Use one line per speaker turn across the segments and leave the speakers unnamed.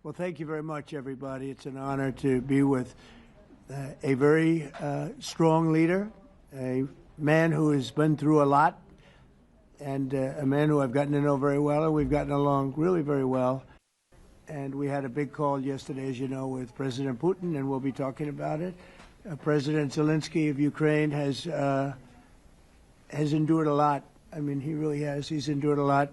Well, thank you very much, everybody. It's an honor to be with a very strong leader, a man who has been through a lot, and a man who I've gotten to know very well, and we've gotten along really very well. And we had a big call yesterday, as you know, with President Putin, and we'll be talking about it. President Zelensky of Ukraine has endured a lot. I mean, he really has. He's endured a lot,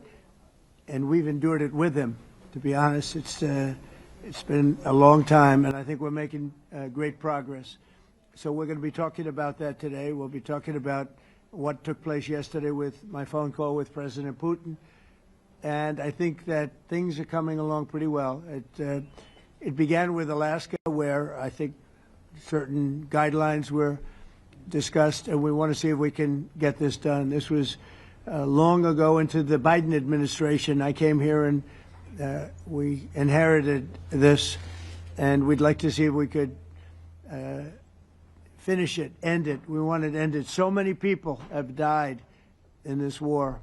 and we've endured it with him. To be honest, it's been a long time, and I think we're making great progress. So we're going to be talking about that today. We'll be talking about what took place yesterday with my phone call with President Putin, and I think that things are coming along pretty well. It began with Alaska, where I think certain guidelines were discussed, and we want to see if we can get this done. This was long ago into the Biden administration. I came here and we inherited this, and we'd like to see if we could finish it, end it. We want it ended. So many people have died in this war,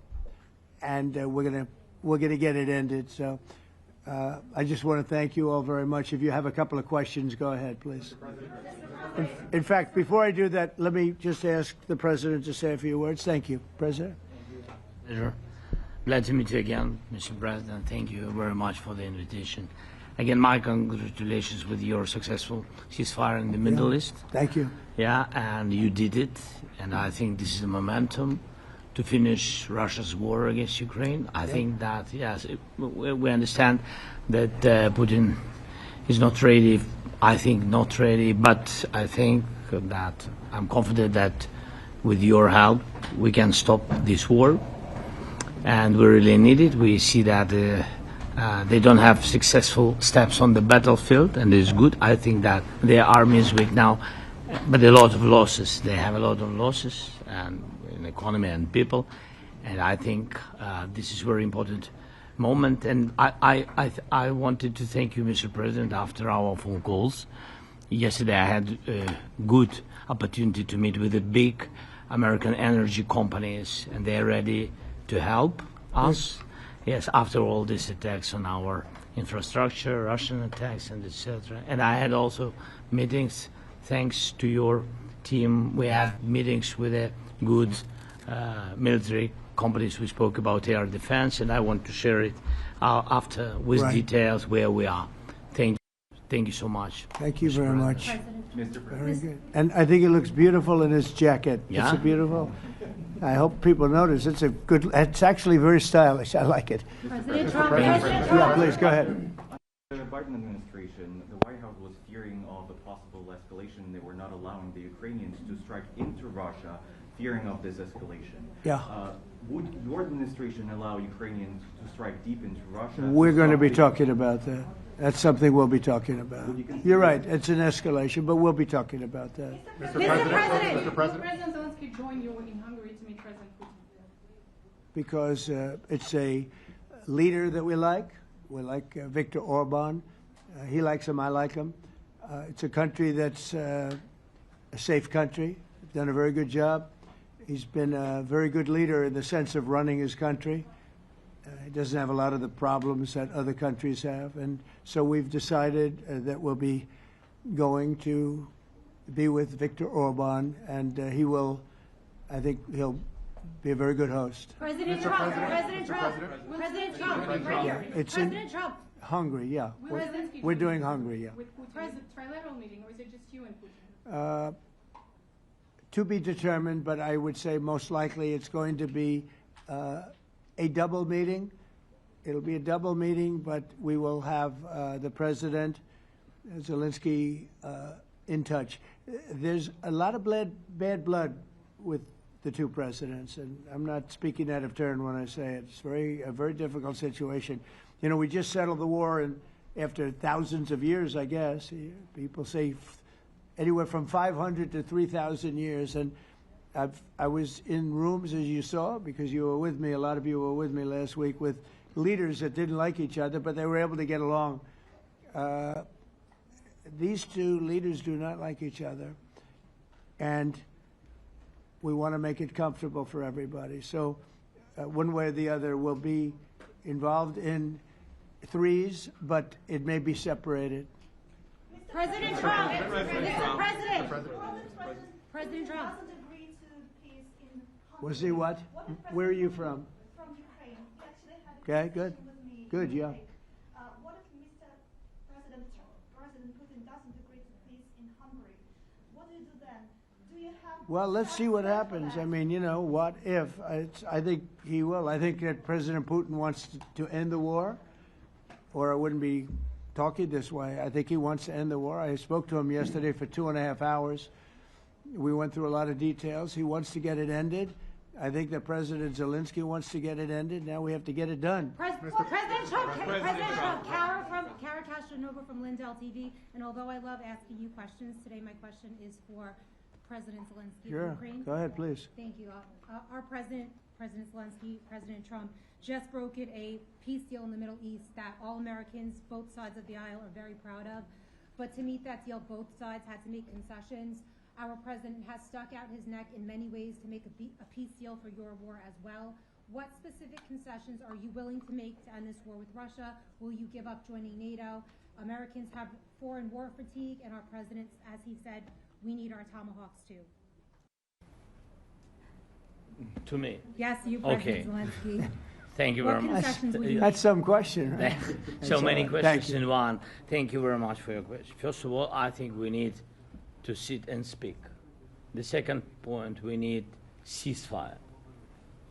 and we're gonna get it ended. So I just want to thank you all very much. If you have a couple of questions, go ahead, please. In fact, before I do that, let me just ask the President to say a few words. Thank you, President.
Pleasure. Glad to meet you again, Mr. President. Thank you very much for the invitation. Again, my congratulations with your successful ceasefire in the Middle East.
Thank you.
Yeah, and you did it, and I think this is the momentum to finish Russia's war against Ukraine. I think that, yes, we understand that Putin is not ready. I think not ready, but I think that I'm confident that with your help we can stop this war, and we really need it. We see that they don't have successful steps on the battlefield, and it's good. I think that their army is weak now, but a lot of losses. They have a lot of losses, and in economy and people, and I think this is a very important moment. And I wanted to thank you, Mr. President, after our phone calls. Yesterday I had a good opportunity to meet with the big American energy companies, and they're ready to help us. Yes, after all these attacks on our infrastructure, Russian attacks, and etc. And I had also meetings, thanks to your team. We have meetings with a good military companies. We spoke about air defense, and I want to share it after with details where we are. Thank you so much.
Thank you very much.
Mr. President.
Very good. And I think it looks beautiful in his jacket.
Yeah?
It's beautiful. I hope people notice. It's actually very stylish. I like it.
President Trump.
Yeah, please, go ahead.
The Biden administration, the White House was fearing of the possible escalation. They were not allowing the Ukrainians to strike into Russia, fearing of this escalation.
Yeah.
Would your administration allow Ukrainians to strike deep into Russia?
We're going to be talking about that. That's something we'll be talking about. You're right. It's an escalation, but we'll be talking about that.
Mr. President.
Will President Zelensky join you in Hungary to meet President Putin?
Because it's a leader that we like. We like Viktor Orban. He likes him. I like him. It's a country that's a safe country. Done a very good job. He's been a very good leader in the sense of running his country. He doesn't have a lot of the problems that other countries have. And so we've decided that we'll be going to be with Viktor Orban, and I think he'll be a very good host.
President Trump. President Trump. President Trump. Right here.
It's
President Trump.
Hungary, yeah. We're doing Hungary, yeah.
With Putin, is it a trilateral meeting, or is it just you and Putin?
To be determined, but I would say most likely it's going to be a double meeting. It'll be a double meeting, but we will have the President, Zelensky, in touch. There's a lot of bad blood with the two presidents, and I'm not speaking out of turn when I say it. It's a very difficult situation. You know, we just settled the war, and after thousands of years, I guess. People say anywhere from 500 to 3,000 years, and I was in rooms, as you saw, because you were with me, a lot of you were with me last week, with leaders that didn't like each other, but they were able to get along. These two leaders do not like each other, and we want to make it comfortable for everybody. So one way or the other, we'll be involved in threes, but it may be separated.
President Trump, Mr. President, President Trump.
Doesn't agree to peace in Hungary.
Was he what? Where are you from?
From Ukraine. He actually had a
Okay, good.
conversation with me
Good,
in
yeah.
Ukraine. What if President Putin doesn't agree to peace in Hungary? What do you do then? Do you have?
Well, let's see what happens. I mean, you know, what if? I think he will. I think that President Putin wants to end the war, or I wouldn't be talking this way. I think he wants to end the war. I spoke to him yesterday for 2.5 hours. We went through a lot of details. He wants to get it ended. I think that President Zelensky wants to get it ended. Now we have to get it done.
President Trump, Kara Castronova from Lindell TV. And although I love asking you questions, today my question is for President Zelensky
Sure.
of Ukraine.
Go ahead, please.
Thank you. Our President Zelensky, President Trump, just brokered a peace deal in the Middle East that all Americans, both sides of the aisle, are very proud of. But to meet that deal, both sides had to make concessions. Our president has stuck out his neck in many ways to make a peace deal for your war as well. What specific concessions are you willing to make to end this war with Russia? Will you give up joining NATO? Americans have foreign war fatigue, and our president, as he said, we need our Tomahawks too.
To me.
Yes, you,
Okay.
President Zelensky.
Thank you
What
very much.
concessions will you
That's some question, right?
So many
all right.
questions
Thank you.
in one. Thank you very much for your question. First of all, I think we need to sit and speak. The second point, we need ceasefire.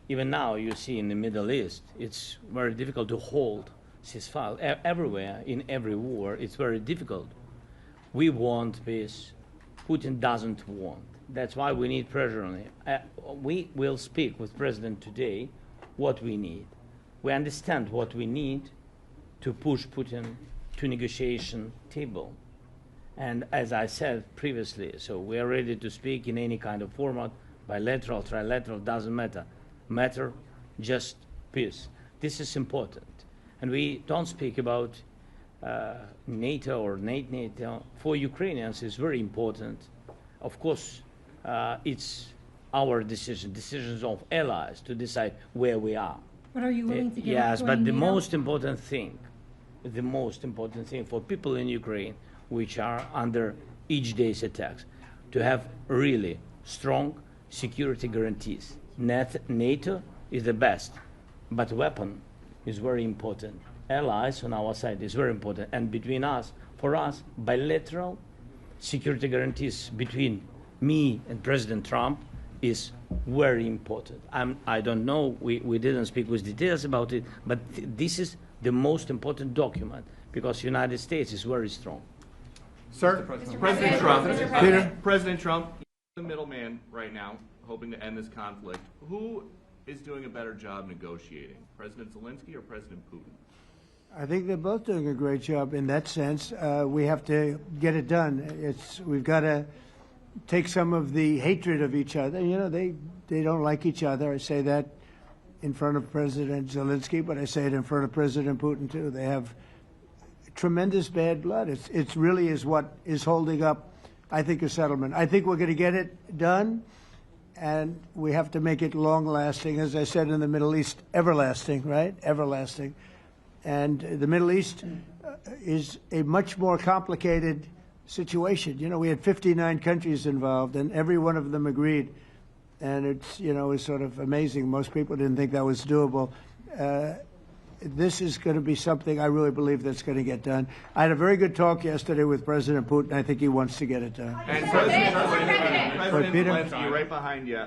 Even now, you see in the Middle East, it's very difficult to hold ceasefire. Everywhere, in every war, it's very difficult. We want peace. Putin doesn't want. That's why we need pressure on him. We will speak with President today what we need. We understand what we need to push Putin to negotiation table. And as I said previously, so we are ready to speak in any kind of format, bilateral, trilateral, doesn't matter. Matter just peace. This is important. And we don't speak about NATO or NATO. For Ukrainians, it's very important. Of course, it's our decision, decisions of allies to decide where we are.
But are you willing to give
Yes,
up
but
joining
the
NATO?
most important thing for people in Ukraine, which are under each day's attacks, to have really strong security guarantees. NATO is the best, but weapon is very important. Allies on our side is very important, and between us, for us, bilateral security guarantees between me and President Trump is very important. I don't know, we didn't speak with details about it, but this is the most important document because the United States is very strong.
Sir, President Trump,
Peter?
President Trump, the middleman right now, hoping to end this conflict. Who is doing a better job negotiating, President Zelensky or President Putin?
I think they're both doing a great job in that sense. We have to get it done. We've got to take some of the hatred of each other. You know, they don't like each other. I say that in front of President Zelensky, but I say it in front of President Putin too. They have tremendous bad blood. It really is what is holding up, I think, a settlement. I think we're going to get it done, and we have to make it long-lasting. As I said in the Middle East, everlasting, right? Everlasting. And the Middle East is a much more complicated situation. You know, we had 59 countries involved, and every one of them agreed. And it's, you know, it's sort of amazing. Most people didn't think that was doable. This is going to be something I really believe that's going to get done. I had a very good talk yesterday with President Putin. I think he wants to get it done.
And President
Peter?
Zelensky, right behind you.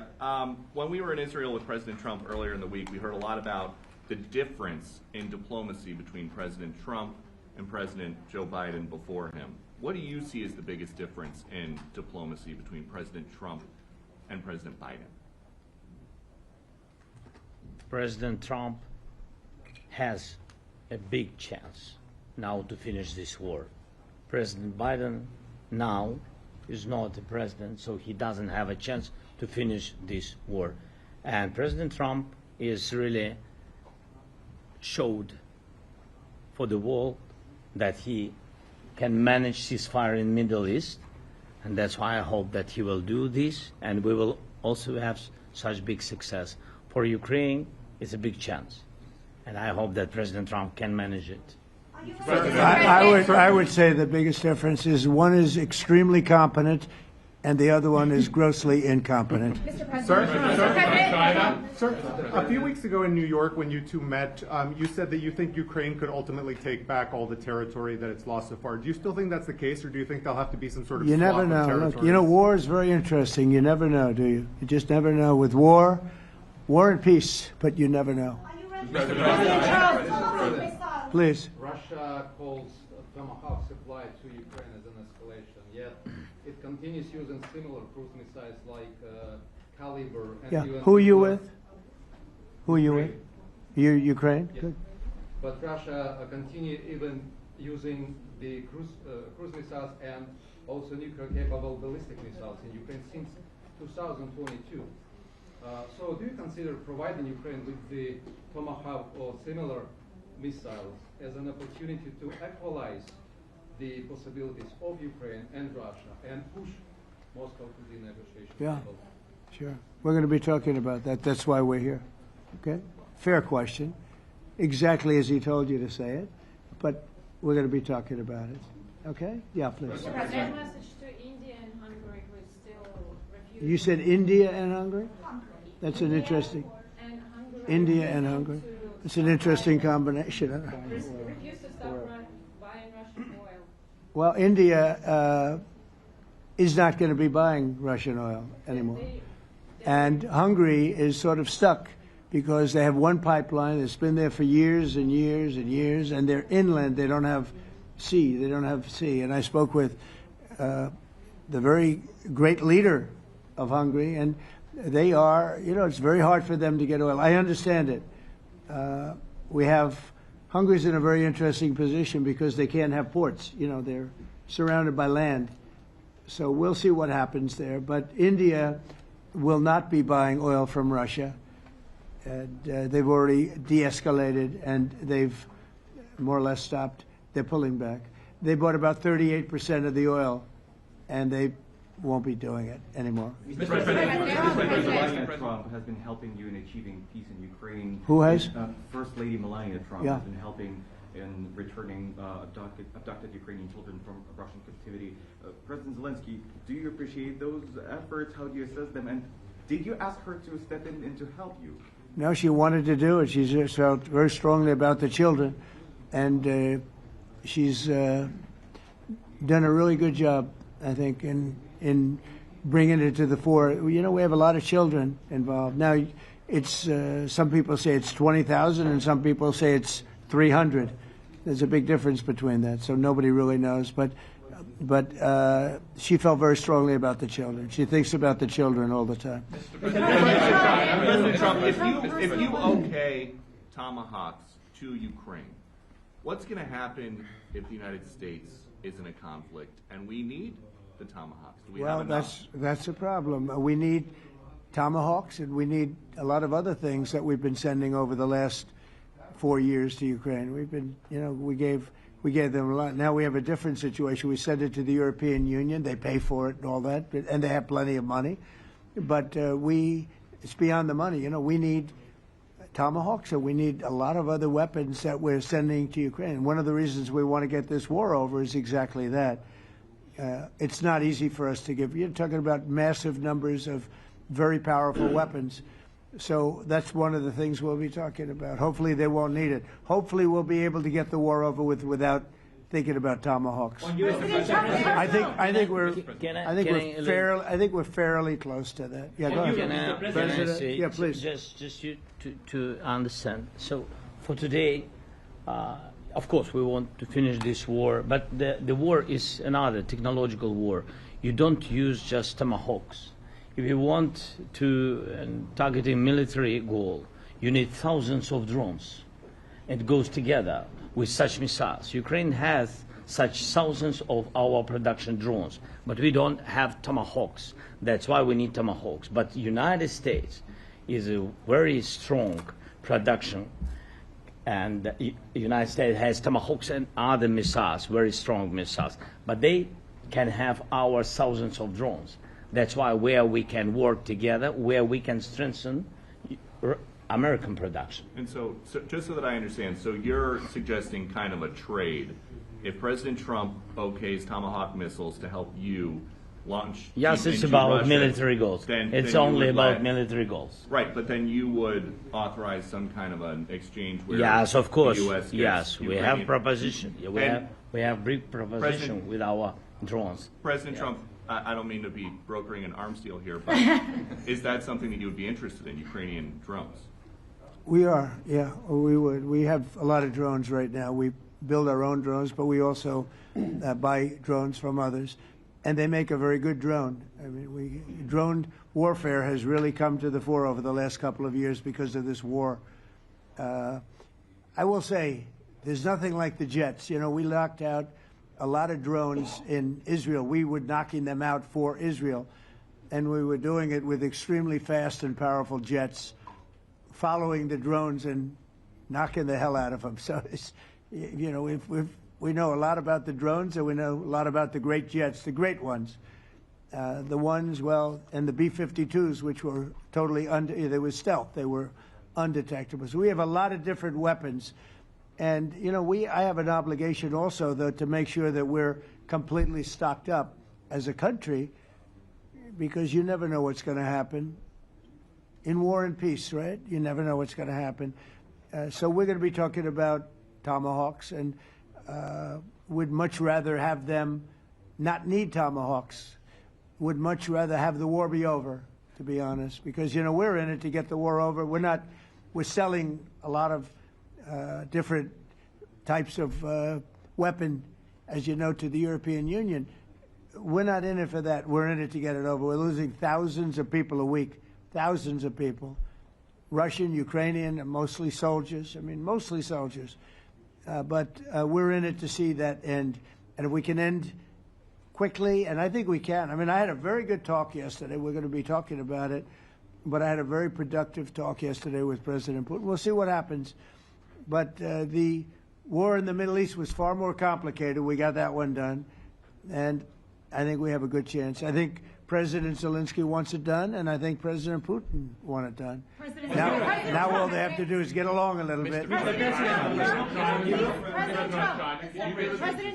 When we were in Israel with President Trump earlier in the week, we heard a lot about the difference in diplomacy between President Trump and President Joe Biden before him. What do you see as the biggest difference in diplomacy between President Trump and President Biden?
President Trump has a big chance now to finish this war. President Biden now is not the president, so he doesn't have a chance to finish this war. And President Trump is really showed for the world that he can manage ceasefire in Middle East, and that's why I hope that he will do this, and we will also have such big success. For Ukraine, it's a big chance, and I hope that President Trump can manage it.
I would say the biggest difference is one is extremely competent and the other one is grossly incompetent.
Sir, a few weeks ago in New York when you two met, you said that you think Ukraine could ultimately take back all the territory that it's lost so far. Do you still think that's the case, or do you think there'll have to be some sort of
You never
swap of
know. Look,
territories?
you know, war is very interesting. You never know, do you? You just never know. With war and peace, but you never know.
Are you ready? President Trump.
Please.
Russia calls Tomahawk supply to Ukraine as an escalation, yet it continues using similar cruise missiles like Caliber and
Yeah.
UN
Who are you with? Who are you with? You Ukraine?
Yes.
Good.
But Russia continue even using the cruise missiles and also nuclear-capable ballistic missiles in Ukraine since 2022. So do you consider providing Ukraine with the Tomahawk or similar missiles as an opportunity to equalize the possibilities of Ukraine and Russia and push Moscow to the negotiation
Yeah.
table?
Sure. We're going to be talking about that. That's why we're here. Okay? Fair question. Exactly as he told you to say it. But we're going to be talking about it. Okay? Yeah, please.
Mr. President, message to India and Hungary who is still refusing.
You said India and Hungary? That's an interesting.
And Hungary
India and Hungary. It's an interesting combination.
refuse to stop buying Russian oil.
Well, India is not going to be buying Russian oil anymore. And Hungary is sort of stuck because they have one pipeline that's been there for years and years and years, and they're inland. They don't have sea. They don't have sea. And I spoke with the very great leader of Hungary, and they are, you know, it's very hard for them to get oil. I understand it. Hungary's in a very interesting position because they can't have ports. You know, they're surrounded by land. So we'll see what happens there. But India will not be buying oil from Russia. And they've already de-escalated, and they've more or less stopped. They're pulling back. They bought about 38% of the oil, and they won't be doing it anymore.
Mr. President Trump has been helping you in achieving peace in Ukraine.
Who has?
First Lady Melania Trump
Yeah.
has been helping in returning abducted Ukrainian children from Russian captivity. President Zelensky, do you appreciate those efforts? How do you assess them? And did you ask her to step in to help you?
No, she wanted to do it. She just felt very strongly about the children, and she's done a really good job, I think, in bringing it to the fore. You know, we have a lot of children involved. Now, it's some people say it's 20,000, and some people say it's 300. There's a big difference between that, so nobody really knows. But she felt very strongly about the children. She thinks about the children all the time.
President Trump, if you okay Tomahawks to Ukraine, what's going to happen if the United States is in a conflict and we need the Tomahawks? Do we have enough?
That's a problem. We need Tomahawks, and we need a lot of other things that we've been sending over the last 4 years to Ukraine. We've been, you know, we gave them a lot. Now we have a different situation. We send it to the European Union. They pay for it and all that, and they have plenty of money. But it's beyond the money. You know, we need Tomahawks, and we need a lot of other weapons that we're sending to Ukraine. One of the reasons we want to get this war over is exactly that. It's not easy for us to give. You're talking about massive numbers of very powerful weapons. So that's one of the things we'll be talking about. Hopefully they won't need it. Hopefully we'll be able to get the war over with without thinking about Tomahawks. I think we're fairly close to that. Yeah, go ahead.
Can I say,
yeah, please.
Just you to understand. So for today, of course, we want to finish this war, but the war is another technological war. You don't use just Tomahawks. If you want to target a military goal, you need thousands of drones. It goes together with such missiles. Ukraine has such thousands of our production drones, but we don't have Tomahawks. That's why we need Tomahawks. But United States is a very strong production, and the United States has Tomahawks and other missiles, very strong missiles, but they can have our thousands of drones. That's why where we can work together, where we can strengthen American production.
And so just so that I understand, so you're suggesting kind of a trade. If President Trump okays Tomahawk missiles to help you launch
Yes, it's
into
about
Russia,
military goals.
then
It's
you
only
would
about
let-
military goals.
Right, but then you would authorize some kind of an exchange where
Yes, of course.
the U.S. gets
Yes, we have
Ukrainian-
proposition. Yeah,
And
we have big proposition
President-
with our drones.
President Trump, I don't mean to be brokering an arms deal here, but is that something that you would be interested in, Ukrainian drones?
We are, yeah, we would. We have a lot of drones right now. We build our own drones, but we also buy drones from others, and they make a very good drone. I mean, drone warfare has really come to the fore over the last couple of years because of this war. I will say, there's nothing like the jets. You know, we knocked out a lot of drones in Israel. We were knocking them out for Israel, and we were doing it with extremely fast and powerful jets, following the drones and knocking the hell out of them. So, it's, you know, we know a lot about the drones, and we know a lot about the great jets, the great ones. The ones, well, and the B-52s, which were totally they were stealth. They were undetectable. So we have a lot of different weapons. And, you know, I have an obligation also, though, to make sure that we're completely stocked up as a country, because you never know what's going to happen. In war and peace, right? You never know what's going to happen. So we're going to be talking about Tomahawks, and would much rather have them not need Tomahawks. Would much rather have the war be over, to be honest, because, you know, we're in it to get the war over. We're selling a lot of different types of weapon, as you know, to the European Union. We're not in it for that. We're in it to get it over. We're losing thousands of people a week, thousands of people, Russian, Ukrainian, and mostly soldiers. I mean, mostly soldiers. But we're in it to see that end. And if we can end quickly, and I think we can. I mean, I had a very good talk yesterday. We're going to be talking about it. But I had a very productive talk yesterday with President Putin. We'll see what happens. But the war in the Middle East was far more complicated. We got that one done. And I think we have a good chance. I think President Zelensky wants it done, and I think President Putin wants it done. Now all they have to do is get along a little bit.
President
Can you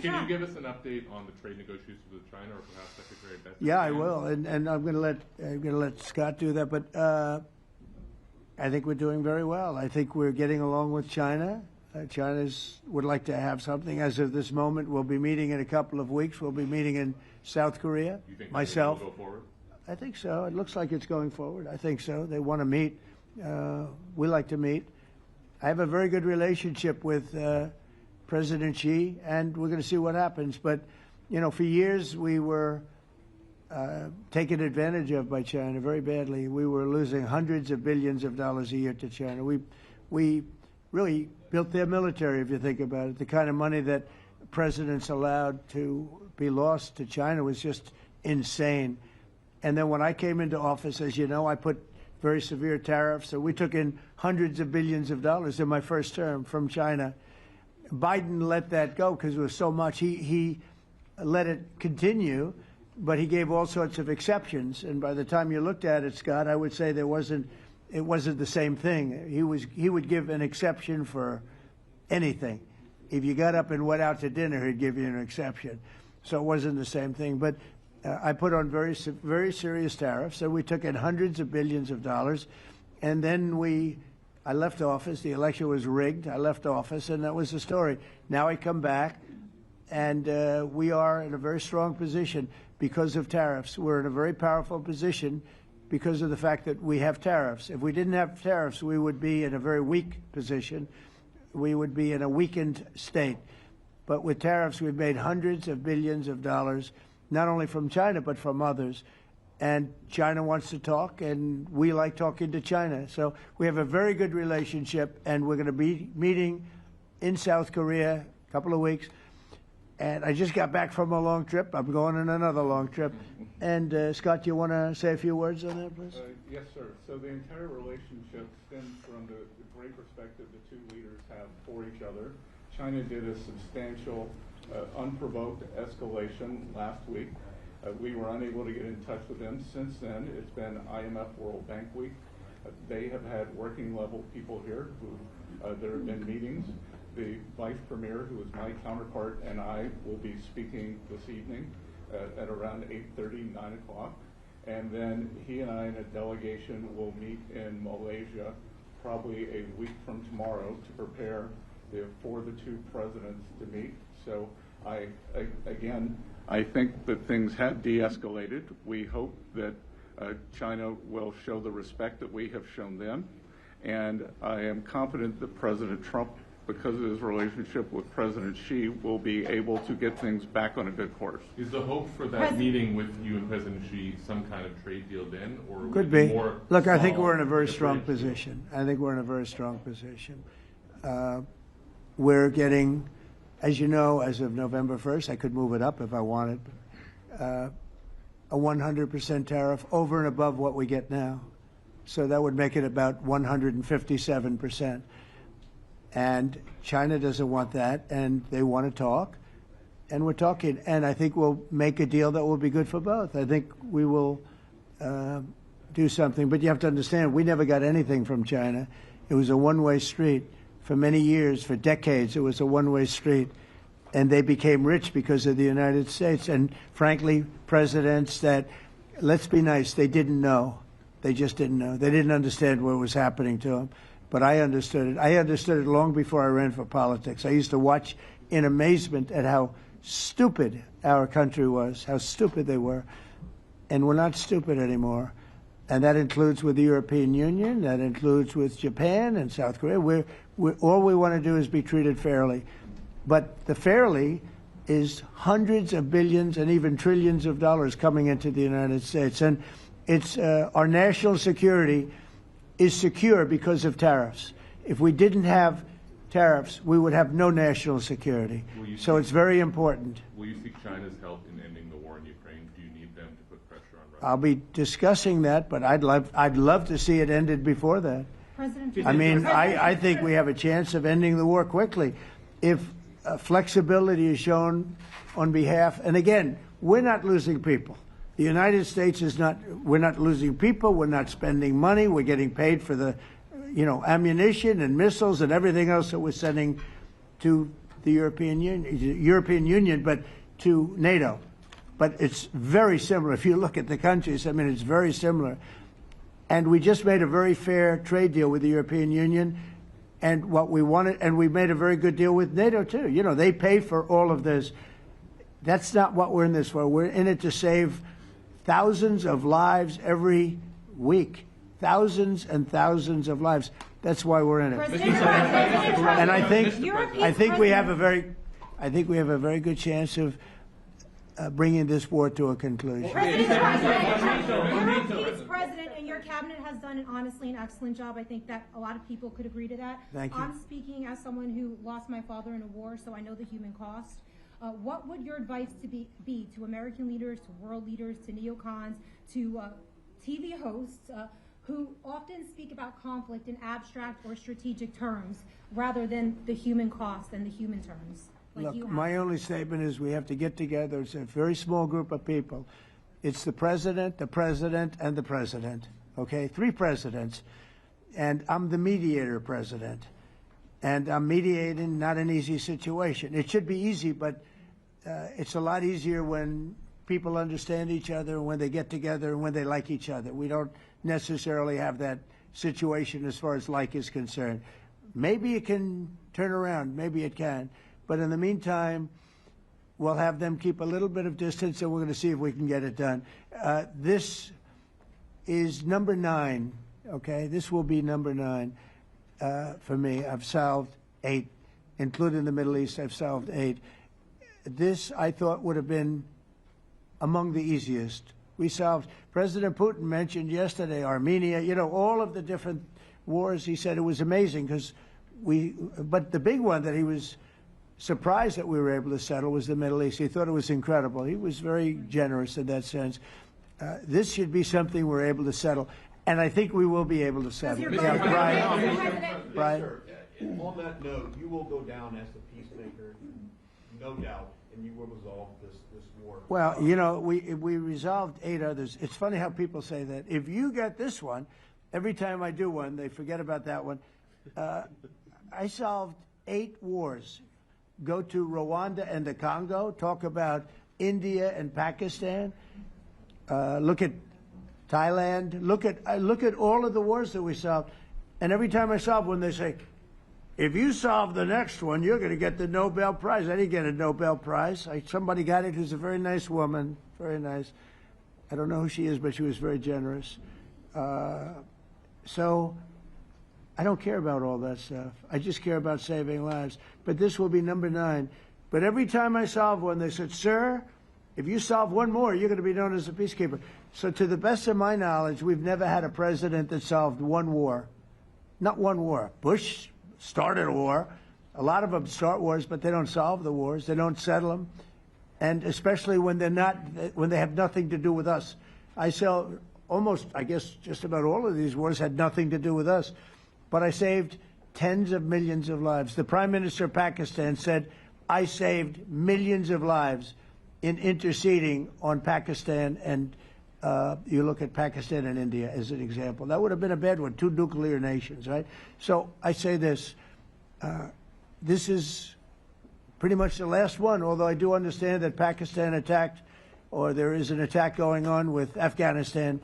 Trump.
give us an update on the trade negotiations with China, or perhaps Secretary Beth?
Yeah, I will, and I'm going to let Scott do that. But I think we're doing very well. I think we're getting along with China. China would like to have something. As of this moment, we'll be meeting in a couple of weeks. We'll be meeting in South Korea.
You think
myself.
will go forward?
I think so. It looks like it's going forward. I think so. They want to meet. We like to meet. I have a very good relationship with President Xi, and we're going to see what happens. But, you know, for years we were taken advantage of by China very badly. We were losing hundreds of billions of dollars a year to China. We really built their military, if you think about it. The kind of money that presidents allowed to be lost to China was just insane. And then when I came into office, as you know, I put very severe tariffs. So we took in hundreds of billions of dollars in my first term from China. Biden let that go because it was so much. He let it continue, but he gave all sorts of exceptions. And by the time you looked at it, Scott, I would say it wasn't the same thing. He would give an exception for anything. If you got up and went out to dinner, he'd give you an exception. So it wasn't the same thing. But I put on very serious tariffs. So we took in hundreds of billions of dollars. And then I left office. The election was rigged. I left office, and that was the story. Now I come back, and we are in a very strong position because of tariffs. We're in a very powerful position because of the fact that we have tariffs. If we didn't have tariffs, we would be in a very weak position. We would be in a weakened state. But with tariffs, we've made hundreds of billions of dollars, not only from China, but from others. And China wants to talk, and we like talking to China. So we have a very good relationship, and we're going to be meeting in South Korea a couple of weeks. And I just got back from a long trip. I'm going on another long trip. And Scott, do you want to say a few words on that, please?
Yes, sir. So the entire relationship stems from the great perspective the two leaders have for each other. China did a substantial, unprovoked escalation last week. We were unable to get in touch with them. Since then, it's been IMF World Bank Week. They have had working level people here who there have been meetings. The vice premier, who is my counterpart, and I will be speaking this evening at around 8:30, 9 o'clock. And then he and I and a delegation will meet in Malaysia probably a week from tomorrow to prepare for the two presidents to meet. So I think that things have de-escalated. We hope that China will show the respect that we have shown them. And I am confident that President Trump, because of his relationship with President Xi, will be able to get things back on a good course.
Is the hope for that meeting with you and President Xi some kind of trade deal then, or
Could be. Look, I think we're in a very strong position. I think we're in a very strong position. We're getting, as you know, as of November 1st, I could move it up if I wanted, a 100% tariff over and above what we get now. So that would make it about 157%. And China doesn't want that, and they want to talk, and we're talking. And I think we'll make a deal that will be good for both. I think we will do something. But you have to understand, we never got anything from China. It was a one-way street. For many years, for decades, it was a one-way street. And they became rich because of the United States. And frankly, presidents that, let's be nice, they didn't know. They just didn't know. They didn't understand what was happening to them. But I understood it. I understood it long before I ran for politics. I used to watch in amazement at how stupid our country was, how stupid they were. And we're not stupid anymore. And that includes with the European Union. That includes with Japan and South Korea. All we want to do is be treated fairly. But the fairly is hundreds of billions and even trillions of dollars coming into the United States. And it's our national security is secure because of tariffs. If we didn't have tariffs, we would have no national security. So it's very important.
Will you seek China's help in ending the war in Ukraine? Do you need them to put pressure on Russia?
I'll be discussing that, but I'd love to see it ended before that. I mean, I think we have a chance of ending the war quickly if flexibility is shown on behalf. And again, we're not losing people. The United States is not. We're not losing people. We're not spending money. We're getting paid for the, ammunition and missiles and everything else that we're sending to the European Union, but to NATO. But it's very similar. If you look at the countries, I mean, it's very similar. And we just made a very fair trade deal with the European Union, and what we wanted, and we made a very good deal with NATO too. They pay for all of this. That's not what we're in this for. We're in it to save thousands of lives every week, thousands and thousands of lives. That's why we're in it. And I think we have a very good chance of bringing this war to a conclusion.
Europe's president and your cabinet has done honestly an excellent job. I think that a lot of people could agree to that.
Thank you.
I'm speaking as someone who lost my father in a war, so I know the human cost. What would your advice be to American leaders, to world leaders, to neocons, to TV hosts who often speak about conflict in abstract or strategic terms rather than the human cost and the human terms?
Look, my only statement is we have to get together. It's a very small group of people. It's the president, and the president. Okay, 3 presidents. And I'm the mediator president. And I'm mediating not an easy situation. It should be easy, but it's a lot easier when people understand each other, when they get together, and when they like each other. We don't necessarily have that situation as far as like is concerned. Maybe it can turn around. Maybe it can. But in the meantime, we'll have them keep a little bit of distance, and we're going to see if we can get it done. This is number 9, okay? This will be number 9 for me. I've solved 8, including the Middle East. I've solved 8. This, I thought, would have been among the easiest. We solved, President Putin mentioned yesterday Armenia, all of the different wars. He said it was amazing because but the big one that he was surprised that we were able to settle was the Middle East. He thought it was incredible. He was very generous in that sense. This should be something we're able to settle, and I think we will be able to settle. Brian?
On that note, you will go down as the peacemaker, no doubt, and you will resolve this war.
Well, we resolved 8 others. It's funny how people say that. If you get this one, every time I do one, they forget about that one. I solved 8 wars. Go to Rwanda and the Congo, talk about India and Pakistan, look at Thailand, look at all of the wars that we solved. And every time I solve one, they say, if you solve the next one, you're going to get the Nobel Prize. I didn't get a Nobel Prize. Somebody got it who's a very nice woman, very nice. I don't know who she is, but she was very generous. So I don't care about all that stuff. I just care about saving lives. But this will be number 9. But every time I solve one, they said, sir, if you solve one more, you're going to be known as a peacekeeper. So to the best of my knowledge, we've never had a president that solved one war. Not one war. Bush started a war. A lot of them start wars, but they don't solve the wars. They don't settle them. And especially when they have nothing to do with us. I saw almost, I guess, just about all of these wars had nothing to do with us. But I saved tens of millions of lives. The Prime Minister of Pakistan said, I saved millions of lives in interceding on Pakistan, and you look at Pakistan and India as an example. That would have been a bad one, 2 nuclear nations, right? So I say this, this is pretty much the last one, although I do understand that Pakistan attacked, or there is an attack going on with Afghanistan.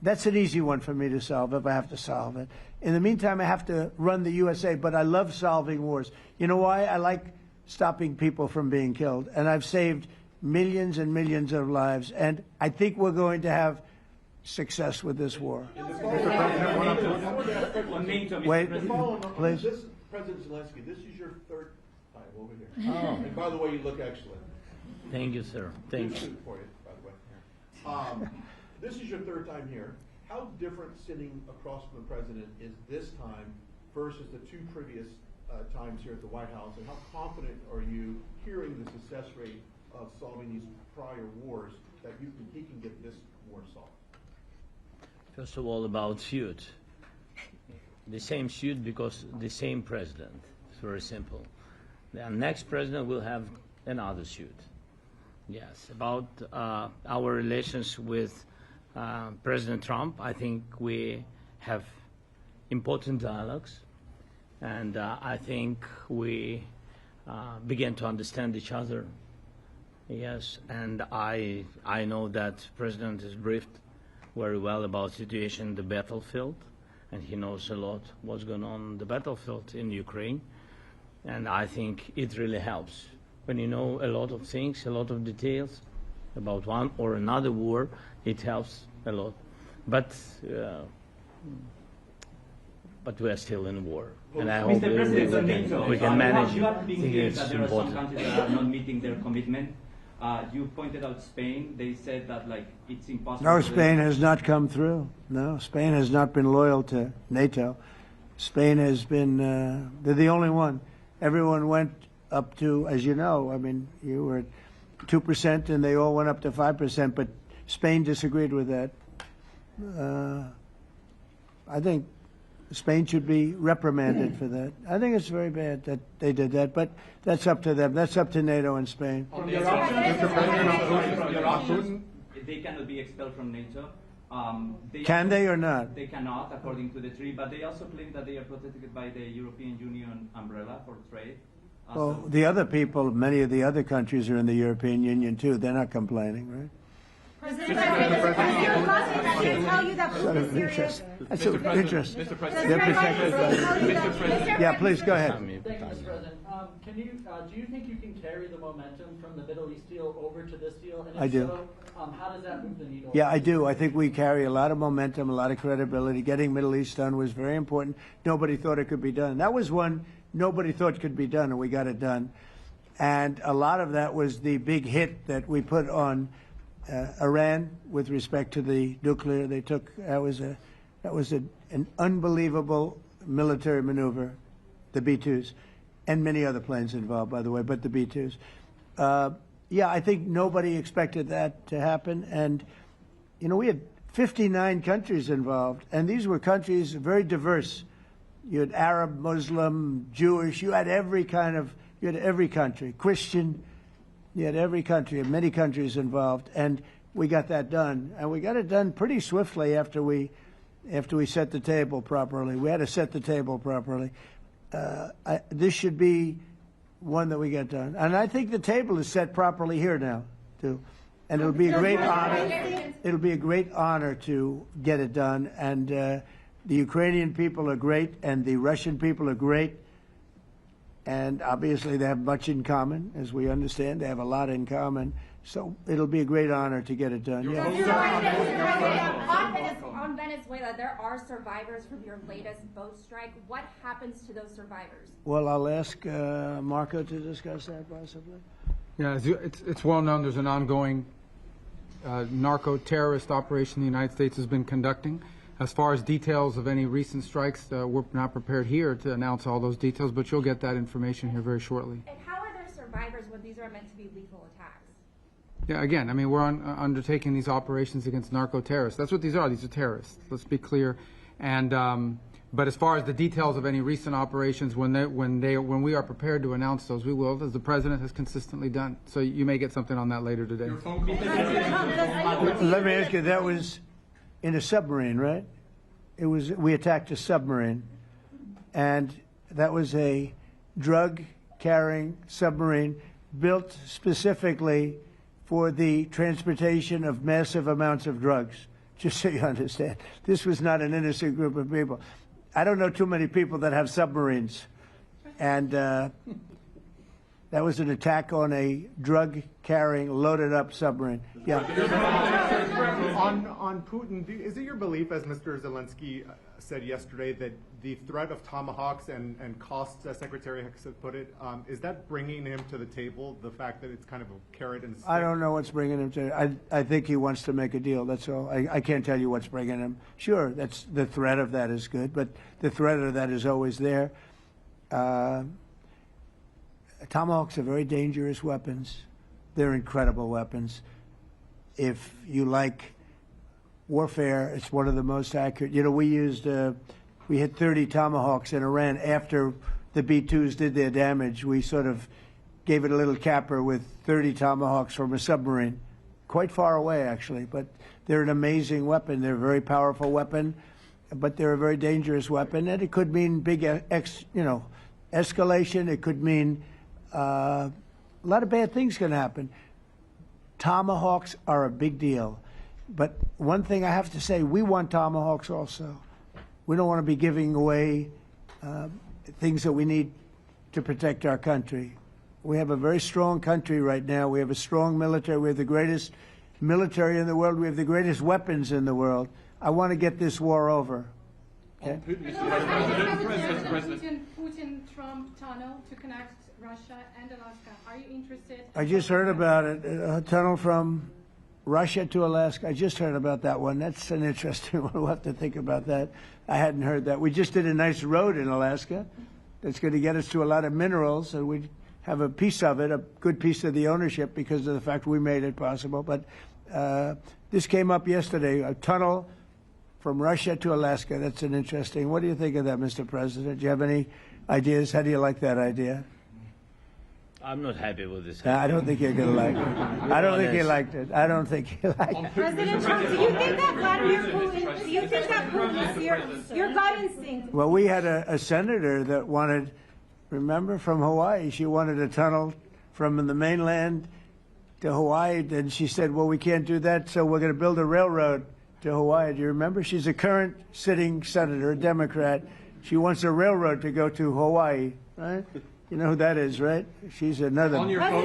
That's an easy one for me to solve if I have to solve it. In the meantime, I have to run the USA, but I love solving wars. You know why? I like stopping people from being killed, and I've saved millions and millions of lives, and I think we're going to have success with this war. Wait, please.
This President Zelensky, this is your 3rd time over here. Oh. And by the way, you look excellent.
Thank you, sir. Thank you.
For you, by the way. This is your 3rd time here. How different sitting across from the president is this time versus the 2 previous times here at the White House, and how confident are you hearing the success rate of solving these prior wars that he can get this war solved?
First of all, about suit. The same suit because the same president. It's very simple. The next president will have another suit. Yes, about our relations with President Trump, I think we have important dialogues, and I think we begin to understand each other. Yes, and I know that President is briefed very well about situation in the battlefield, and he knows a lot what's going on in the battlefield in Ukraine, and I think it really helps. When you know a lot of things, a lot of details about one or another war, it helps a lot. But we are still in war, and I hope we can manage.
You are being here that there are some countries that are not meeting their commitment. You pointed out Spain. They said that it's impossible.
No, Spain has not come through. No, Spain has not been loyal to NATO. Spain has been. They're the only one. Everyone went up to, as you know, I mean, you were at 2%, and they all went up to 5%. But Spain disagreed with that. I think Spain should be reprimanded for that. I think it's very bad that they did that, but that's up to them. That's up to NATO and Spain.
They cannot be expelled from NATO.
Can they or not?
They cannot, according to the treaty, but they also claim that they are protected by the European Union umbrella for trade.
Well, the other people, many of the other countries are in the European Union too. They're not complaining, right?
President, tell you that Putin is serious.
That's of interest.
Mr. President.
They're protected by. Yeah, please go ahead.
Thank you, Mr. President. Do you think you can carry the momentum from the Middle East deal over to this deal? And if
I do.
So, how does that move the needle?
Yeah, I do. I think we carry a lot of momentum, a lot of credibility. Getting Middle East done was very important. Nobody thought it could be done. That was one nobody thought could be done, and we got it done. And a lot of that was the big hit that we put on Iran with respect to the nuclear. They took that was an unbelievable military maneuver, the B-2s, and many other planes involved, by the way, but the B-2s. Yeah, I think nobody expected that to happen, and you know we had 59 countries involved, and these were countries very diverse. You had Arab, Muslim, Jewish. You had every country, Christian. You had every country, many countries involved, and we got that done. And we got it done pretty swiftly after we after we set the table properly. We had to set the table properly. This should be one that we get done. And I think the table is set properly here now, too. And it'll be a great honor. It'll be a great honor to get it done. And the Ukrainian people are great, and the Russian people are great. And obviously they have much in common, as we understand. They have a lot in common. So it'll be a great honor to get it done. Yeah.
On Venezuela, there are survivors from your latest boat strike. What happens to those survivors?
Well, I'll ask Marco to discuss that possibly.
Yeah, it's well known there's an ongoing narco-terrorist operation the United States has been conducting. As far as details of any recent strikes, we're not prepared here to announce all those details, but you'll get that information here very shortly.
And how are there survivors when these are meant to be lethal attacks?
Yeah, again, I mean, we're undertaking these operations against narco-terrorists. That's what these are. These are terrorists. Let's be clear. And but as far as the details of any recent operations, when we are prepared to announce those, we will, as the president has consistently done. So you may get something on that later today.
Let me ask you, that was in a submarine, right? It was. We attacked a submarine, and that was a drug-carrying submarine built specifically for the transportation of massive amounts of drugs. Just so you understand, this was not an innocent group of people. I don't know too many people that have submarines, and that was an attack on a drug-carrying, loaded-up submarine. Yeah.
On Putin, is it your belief, as Mr. Zelensky said yesterday, that the threat of tomahawks and costs, as Secretary Hicks put it, is that bringing him to the table, the fact that it's kind of a carrot and stick?
I don't know what's bringing him to I think he wants to make a deal, that's all. I can't tell you what's bringing him. Sure, that's the threat of that is good, but the threat of that is always there. Tomahawks are very dangerous weapons. They're incredible weapons. If you like warfare, it's one of the most accurate. You know, we hit 30 Tomahawks in Iran after the B-2s did their damage. We sort of gave it a little capper with 30 Tomahawks from a submarine, quite far away actually. But they're an amazing weapon. They're a very powerful weapon, but they're a very dangerous weapon. And it could mean big, escalation. It could mean a lot of bad things can happen. Tomahawks are a big deal. But one thing I have to say, we want Tomahawks also. We don't want to be giving away things that we need to protect our country. We have a very strong country right now. We have a strong military. We have the greatest military in the world. We have the greatest weapons in the world. I want to get this war over. Okay?
Putin-Trump tunnel to connect Russia and Alaska. Are you interested?
I just heard about it. A tunnel from Russia to Alaska. I just heard about that one. That's an interesting one. We'll have to think about that. I hadn't heard that. We just did a nice road in Alaska that's going to get us to a lot of minerals, and we have a piece of it, a good piece of the ownership because of the fact we made it possible. But this came up yesterday, a tunnel from Russia to Alaska. That's an interesting. What do you think of that, Mr. President? Do you have any ideas? How do you like that idea?
I'm not happy with this.
I don't think you're going to like it. I don't think you liked it. I don't think you liked it.
President Trump, do you think that Vladimir Putin, do you think that Putin is your gut instinct?
Well, we had a senator that wanted, remember, from Hawaii, she wanted a tunnel from the mainland to Hawaii, and she said, well, we can't do that, so we're going to build a railroad to Hawaii. Do you remember? She's a current sitting senator, a Democrat. She wants a railroad to go to Hawaii, right? You know who that is, right? She's another.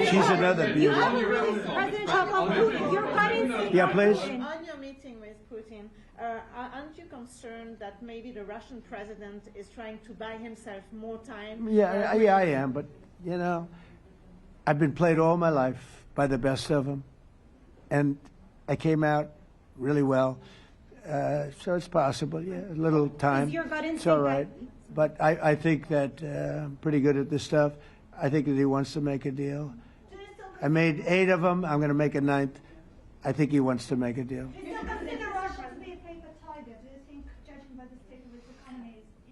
She's another beauty.
President Trump, your gut instinct.
Yeah, please.
On your meeting with Putin, aren't you concerned that maybe the Russian president is trying to buy himself more time?
Yeah, I am. But you know, I've been played all my life by the best of them, and I came out really well. So it's possible. Yeah, a little time.
Is your gut instinct
it's all right. But I think that I'm pretty good at this stuff. I think that he wants to make a deal. I made 8 of them. I'm going to make a 9th. I think he wants to make a deal.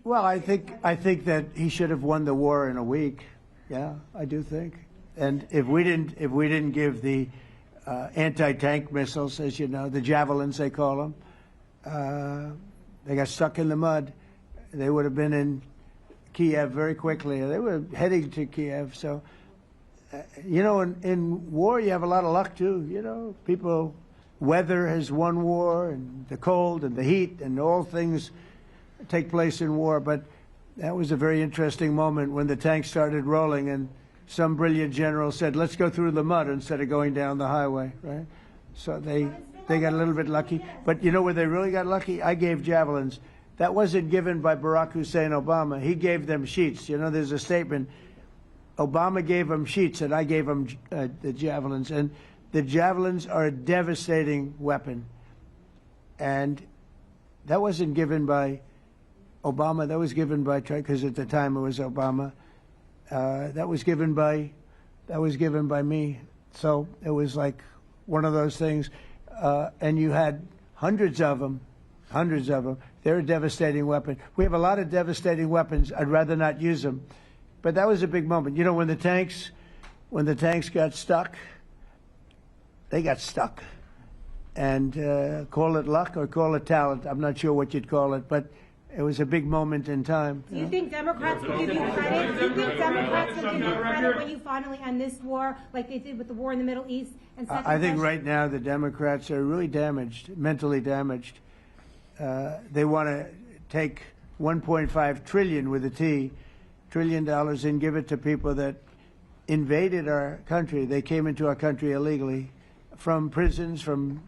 Well, I think that he should have won the war in a week. Yeah, I do think. And if we didn't give the anti-tank missiles, as you know, the javelins they call them, They got stuck in the mud. They would have been in Kiev very quickly. They were heading to Kiev. So, you know, in war, you have a lot of luck, too. You know, weather has won war, and the cold and the heat and all things take place in war. But that was a very interesting moment when the tanks started rolling and some brilliant general said, let's go through the mud instead of going down the highway, right? So they got a little bit lucky. But you know where they really got lucky? I gave javelins. That wasn't given by Barack Hussein Obama. He gave them sheets. You know, there's a statement. Obama gave them sheets, and I gave them the javelins. And the javelins are a devastating weapon. And that wasn't given by Obama. That was given by, because at the time it was Obama. That was given by me. So it was like one of those things. And you had hundreds of them. They're a devastating weapon. We have a lot of devastating weapons. I'd rather not use them. But that was a big moment. You know, when the tanks got stuck, they got stuck. And call it luck or call it talent. I'm not sure what you'd call it, but it was a big moment in time.
Do you think Democrats will give you credit? Do you think Democrats will give you credit when you finally end this war, like they did with the war in the Middle East? And
I think right now the Democrats are really damaged, mentally damaged. They want to take $1.5 trillion with a T, $1 trillion, and give it to people that invaded our country. They came into our country illegally, from prisons, from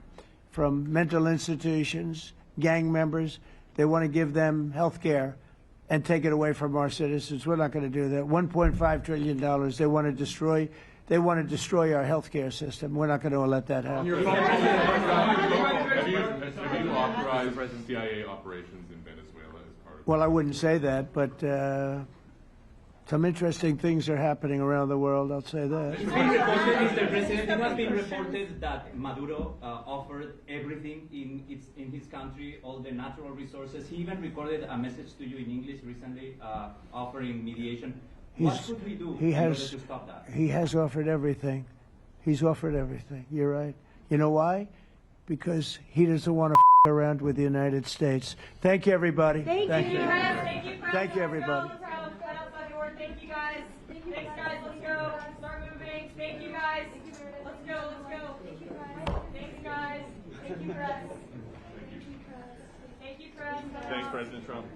mental institutions, gang members. They want to give them health care and take it away from our citizens. We're not going to do that. $1.5 trillion. They want to destroy. They want to destroy our health care system. We're not going to let that happen.
Have you authorized CIA operations in Venezuela as part of?
Well, I wouldn't say that, but some interesting things are happening around the world. I'll say that.
It's been reported, Mr. President, it has been reported that Maduro offered everything in his country, all the natural resources. He even recorded a message to you in English recently, offering mediation. What should we do in order to stop that?
He has offered everything. He's offered everything. You're right. You know why? Because he doesn't want to around with the United States. Thank you, everybody.
Thank you,
Thank you,
Let's
everybody.
Thank you, guys. Thanks, guys. Let's go. Start moving. Thank you, guys. Let's go. Thank you, guys. Thanks, guys. Thank you, press. Thank you, press.
Thanks, President Trump.